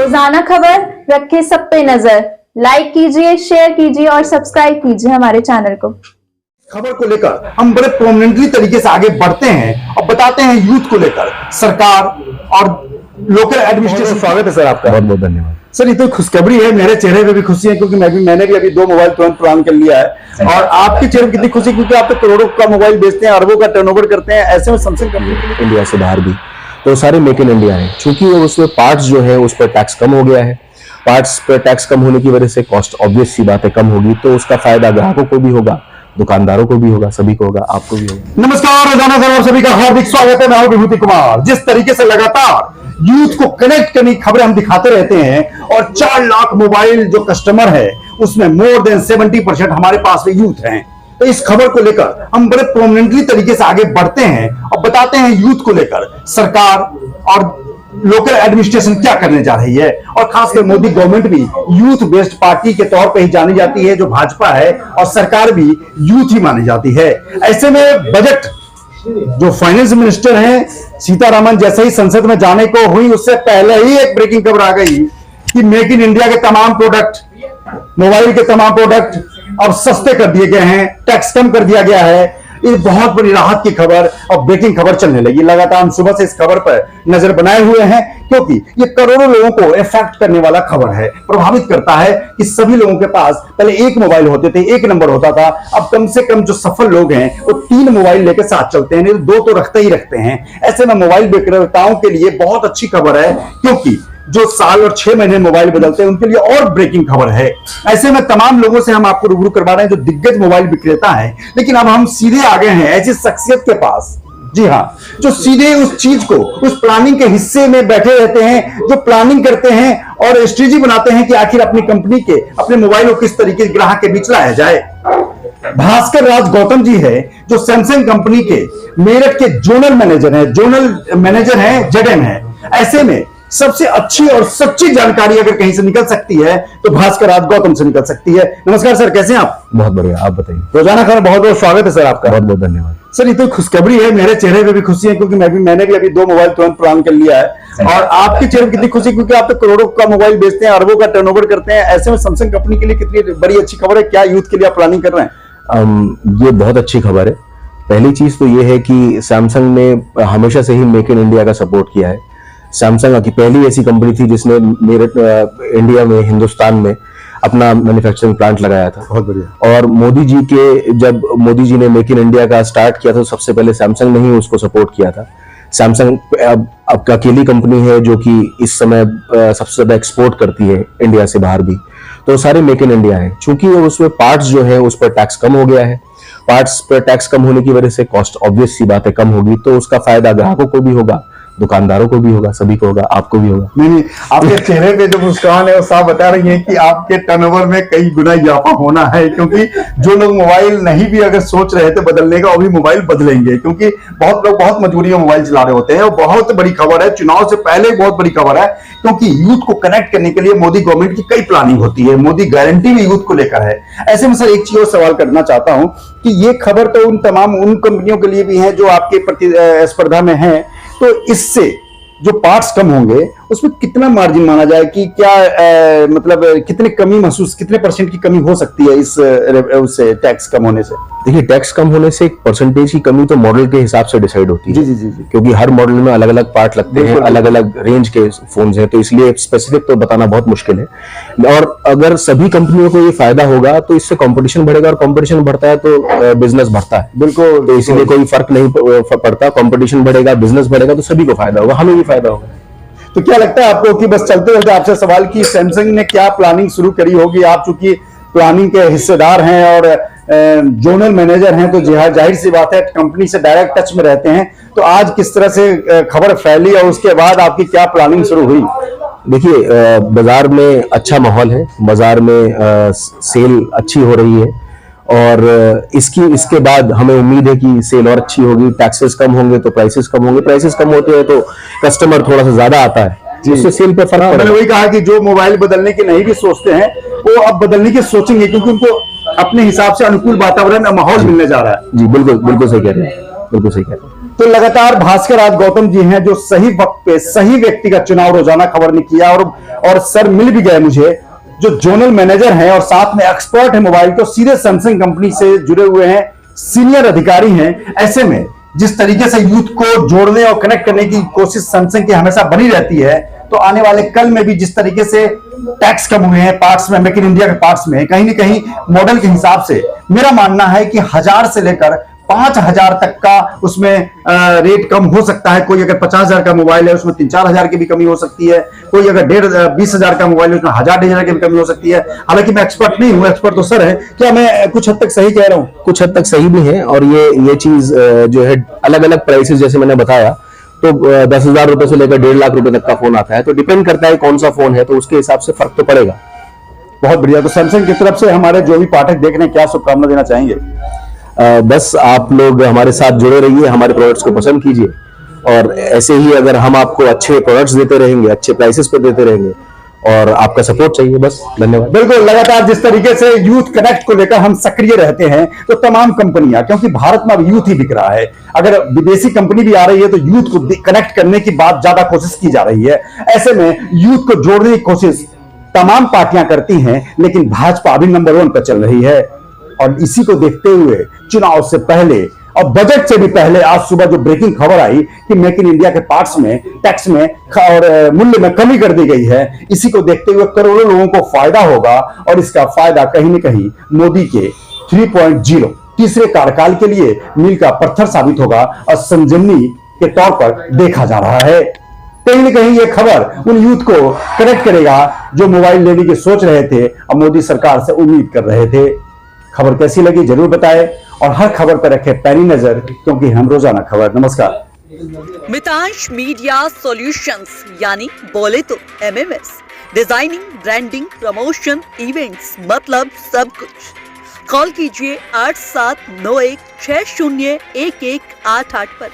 रोजाना खबर रखे सब पे नजर। लाइक कीजिए, शेयर कीजिए और सब्सक्राइब कीजिए हमारे चैनल को। खबर को लेकर हम बड़े प्रोमिनेंटली तरीके से आगे बढ़ते हैं और बताते हैं यूथ को लेकर सरकार और लोकल एडमिनिस्ट्रेशन। स्वागत है सर आपका। बहुत बहुत धन्यवाद सर। ये तो खुशखबरी है, मेरे चेहरे पे भी खुशी है क्योंकि मैंने भी अभी 2 मोबाइल तुरंत प्लान कर लिया है। और आपके चेहरे पे कितनी खुशी क्योंकि आप तो करोड़ों का मोबाइल बेचते हैं, अरबों का टर्नओवर करते हैं। ऐसे में सैमसंग कंपनी इंडिया से बाहर भी तो सारे मेक इन इंडिया है। चूंकि उसमें पार्ट्स जो है उस पर टैक्स कम हो गया है। पार्ट्स पर टैक्स कम होने की वजह से कॉस्ट ऑब्वियस सी बात है कम होगी, तो उसका फायदा ग्राहकों को भी होगा, दुकानदारों को भी होगा, सभी को होगा, आपको भी होगा। नमस्कार, रोजाना खबर आप सभी का हार्दिक स्वागत है। मैं हूं विभूति कुमार। जिस तरीके से लगातार यूथ को कनेक्ट करने की खबरें हम दिखाते रहते हैं और 4 लाख मोबाइल जो कस्टमर है उसमें मोर देन 70% हमारे पास में यूथ हैं। तो इस खबर को लेकर हम बड़े प्रोमिनेंटली तरीके से आगे बढ़ते हैं और बताते हैं यूथ को लेकर सरकार और लोकल एडमिनिस्ट्रेशन क्या करने जा रही है। और खासकर मोदी गवर्नमेंट भी यूथ बेस्ड पार्टी के तौर पर ही जानी जाती है जो भाजपा है, और सरकार भी यूथ ही मानी जाती है। ऐसे में बजट जो फाइनेंस मिनिस्टर हैं सीतारामन जैसे ही संसद में जाने को हुई उससे पहले ही एक ब्रेकिंग खबर आ गई कि मेक इन इंडिया के तमाम प्रोडक्ट, मोबाइल के तमाम प्रोडक्ट अब सस्ते कर दिए गए हैं, टैक्स कम कर दिया गया है। ये बहुत बड़ी राहत की खबर और ब्रेकिंग खबर चलने लगी। लगातार हम सुबह से इस खबर पर नजर बनाए हुए हैं क्योंकि ये करोड़ों लोगों को इफेक्ट करने वाला खबर है, प्रभावित करता है कि सभी लोगों के पास पहले एक मोबाइल होते थे, एक नंबर होता था। अब कम से कम जो सफल लोग हैं वो 3 मोबाइल लेकर साथ चलते हैं, नहीं तो 2 तो रखते ही रखते हैं। ऐसे में मोबाइल विक्रेताओं के लिए बहुत अच्छी खबर है क्योंकि जो साल और 6 महीने मोबाइल बदलते हैं उनके लिए और ब्रेकिंग खबर है। ऐसे में तमाम लोगों से हम आपको रूबरू करवा रहे हैं जो दिग्गज मोबाइल विक्रेता हैं। लेकिन अब हम सीधे आ गए हैं ऐसी शख्सियत के पास, जी हाँ, जो सीधे उस चीज को, उस प्लानिंग के हिस्से में बैठे रहते हैं, जो प्लानिंग करते हैं और स्ट्रेटजी बनाते हैं कि आखिर अपनी कंपनी के, अपने मोबाइल को किस तरीके से ग्राहक के बीच लाया जाए। भास्कर राज गौतम जी है जो सैमसंग कंपनी के मेरठ के जोनल मैनेजर हैं, जेडएम है। ऐसे में सबसे अच्छी और सच्ची जानकारी अगर कहीं से निकल सकती है तो भास्कर राज गौतम से निकल सकती है। नमस्कार सर, कैसे हैं आप? बहुत बढ़िया, आप बताइए। रोजाना खबर बहुत बहुत स्वागत है सर आपका। बहुत बहुत धन्यवाद सर। ये तो खुशखबरी है, मेरे चेहरे पे भी खुशी है क्योंकि मैंने भी अभी 2 मोबाइल तुरंत प्लान कर लिया है। और आपके चेहरे पे कितनी खुशी क्योंकि आप तो करोड़ों का मोबाइल बेचते हैं, अरबों का टर्नओवर करते हैं। ऐसे में सैमसंग कंपनी के लिए कितनी बड़ी अच्छी खबर है। क्या यूथ के लिए आप प्लानिंग कर रहे हैं? ये बहुत अच्छी खबर है। पहली चीज तो ये है कि सैमसंग ने हमेशा से ही मेक इन इंडिया का सपोर्ट किया है। सैमसंग की पहली ऐसी कंपनी थी जिसने मेरठ इंडिया में, हिंदुस्तान में अपना मैन्युफैक्चरिंग प्लांट लगाया था। बहुत बढ़िया। और जब मोदी जी ने मेक इन इंडिया का स्टार्ट किया था, सबसे पहले सैमसंग ने ही उसको सपोर्ट किया था। सैमसंग अब अकेली कंपनी है जो कि इस समय सबसे ज्यादा एक्सपोर्ट करती है इंडिया से बाहर भी, तो सारे मेक इन इंडिया है। चूंकि उसमें पार्ट्स जो है उस पर टैक्स कम हो गया है। पार्ट्स पर टैक्स कम होने की वजह से कॉस्ट ऑब्वियस सी बात है कम होगी, तो उसका फायदा ग्राहकों को भी होगा, दुकानदारों को भी होगा, सभी को होगा, आपको भी होगा। नहीं, आपके चेहरे पे जो मुस्कान है वो साफ बता रही है कि आपके टर्नओवर में कई गुना इजाफा होना है क्योंकि जो लोग मोबाइल नहीं भी अगर सोच रहे थे बदलने का, वो भी मोबाइल बदलेंगे क्योंकि बहुत लोग बहुत मजबूरी में मोबाइल चला रहे होते हैं। और बहुत बड़ी खबर है, चुनाव से पहले बहुत बड़ी खबर है क्योंकि यूथ को कनेक्ट करने के लिए मोदी गवर्नमेंट की कई प्लानिंग होती है। मोदी गारंटी भी यूथ को लेकर है। ऐसे में सर एक चीज और सवाल करना चाहता हूं कि ये खबर तो उन कंपनियों के लिए भी है जो आपके प्रतिस्पर्धा में है, तो इससे जो पार्ट्स कम होंगे उसमें कितना मार्जिन माना जाए कि क्या मतलब कितने परसेंट की कमी हो सकती है उससे टैक्स कम होने से? देखिए, टैक्स कम होने से परसेंटेज की कमी तो मॉडल के हिसाब से डिसाइड होती है। जी। क्योंकि हर मॉडल में अलग अलग पार्ट लगते हैं, अलग अलग रेंज के फोन्स हैं, तो इसलिए स्पेसिफिक तो बताना बहुत मुश्किल है। और अगर सभी कंपनियों को ये फायदा होगा तो इससे कंपटीशन बढ़ेगा, और कंपटीशन बढ़ता है तो बिजनेस बढ़ता है। बिल्कुल। तो इसलिए कोई फर्क नहीं पड़ता, कंपटीशन बढ़ेगा, बिजनेस बढ़ेगा तो सभी को फायदा होगा, हमें भी फायदा होगा। तो क्या लगता है आपको कि बस चलते चलते आपसे सवाल कि सैमसंग ने क्या प्लानिंग शुरू करी होगी? आप चूंकि प्लानिंग के हिस्सेदार हैं और जोनल मैनेजर हैं, तो जाहिर सी बात है कंपनी से डायरेक्ट टच में रहते हैं, तो आज किस तरह से खबर फैली और उसके बाद आपकी क्या प्लानिंग शुरू हुई? देखिए, बाजार में अच्छा माहौल है, बाजार में सेल अच्छी हो रही है और इसके बाद हमें उम्मीद है कि सेल और अच्छी होगी। टैक्सेस कम होंगे तो प्राइसेस कम होंगे, प्राइसेस कम होते हैं तो कस्टमर थोड़ा सा ज्यादा आता है, जिससे सेल पे फर्क पड़ेगा। मैंने वही कहा कि जो मोबाइल बदलने की नहीं भी सोचते हैं वो अब बदलने की सोचेंगे क्योंकि उनको अपने हिसाब से अनुकूल वातावरण और माहौल मिलने जा रहा है। जी बिल्कुल सही कह रहे हैं, बिल्कुल सही कह रहे हैं। तो लगातार भास्कर आज गौतम जी हैं जो सही वक्त पे सही व्यक्ति का चुनाव रोजाना खबर ने किया और सर मिल भी गए मुझे, जो जोनल मैनेजर हैं और साथ में एक्सपर्ट है मोबाइल, तो सीधे सैमसंग कंपनी से जुड़े हुए हैं, सीनियर अधिकारी हैं। ऐसे में जिस तरीके से यूथ को जोड़ने और कनेक्ट करने की कोशिश सैमसंग की हमेशा बनी रहती है, तो आने वाले कल में भी जिस तरीके से टैक्स कम हुए हैं पार्ट्स में, मेक इन इंडिया के पार्ट्स में, कहीं ना कहीं मॉडल के हिसाब से मेरा मानना है कि 1000 से लेकर 5000 तक का उसमें रेट कम हो सकता है। कोई अगर 50,000 का मोबाइल है उसमें 3-4 हजार की भी कमी हो सकती है, कोई अगर 20,000 का मोबाइल है उसमें 1,000-1,500 की भी कमी हो सकती है। हालांकि मैं एक्सपर्ट नहीं हूं, एक्सपर्ट तो सर है। क्या मैं कुछ हद तक सही कह रहा हूं? कुछ हद तक सही भी है, और ये चीज जो है अलग अलग प्राइसेस जैसे मैंने बताया, तो 10,000 रुपए से लेकर 1.5 लाख रुपए तक का फोन आता है, तो डिपेंड करता है कौन सा फोन है, तो उसके हिसाब से फर्क तो पड़ेगा। बहुत बढ़िया। तो सैमसंग की तरफ से हमारे जो भी पाठक देख रहे हैं, क्या शुभकामना देना चाहेंगे? बस आप लोग हमारे साथ जुड़े रहिए, हमारे प्रोडक्ट्स को पसंद कीजिए, और ऐसे ही अगर हम आपको अच्छे प्रोडक्ट्स देते रहेंगे, अच्छे प्राइसेस पे देते रहेंगे, और आपका सपोर्ट चाहिए, बस। धन्यवाद। बिल्कुल, लगातार जिस तरीके से यूथ कनेक्ट को लेकर हम सक्रिय रहते हैं, तो तमाम कंपनियां, क्योंकि भारत में अब यूथ ही बिक रहा है, अगर विदेशी कंपनी भी आ रही है तो यूथ को कनेक्ट करने की बात ज्यादा कोशिश की जा रही है। ऐसे में यूथ को जोड़ने की कोशिश तमाम पार्टियां करती हैं, लेकिन भाजपा अभी नंबर 1 पर चल रही है। और इसी को देखते हुए चुनाव से पहले और बजट से भी पहले आज सुबह जो ब्रेकिंग खबर आई कि मेक इन इंडिया के पार्ट्स में टैक्स में और मूल्य में कमी कर दी गई है, इसी को देखते हुए करोड़ों लोगों को फायदा होगा, और इसका फायदा कहीं न कहीं मोदी के 3.0 तीसरे कार्यकाल के लिए मील का पत्थर साबित होगा और संजीवनी के तौर पर देखा जा रहा है। कहीं न कहीं यह खबर उन यूथ को कनेक्ट करेगा जो मोबाइल लेने की सोच रहे थे और मोदी सरकार से उम्मीद कर रहे थे। खबर कैसी लगी जरूर बताएं, और हर खबर पर रखें पैनी नजर, क्योंकि हम रोजाना खबर। नमस्कार। मितांश मीडिया सॉल्यूशंस, यानी बोले तो MMS, designing, branding, promotion, events, मतलब सब कुछ। कॉल कीजिए 8791601188 पर।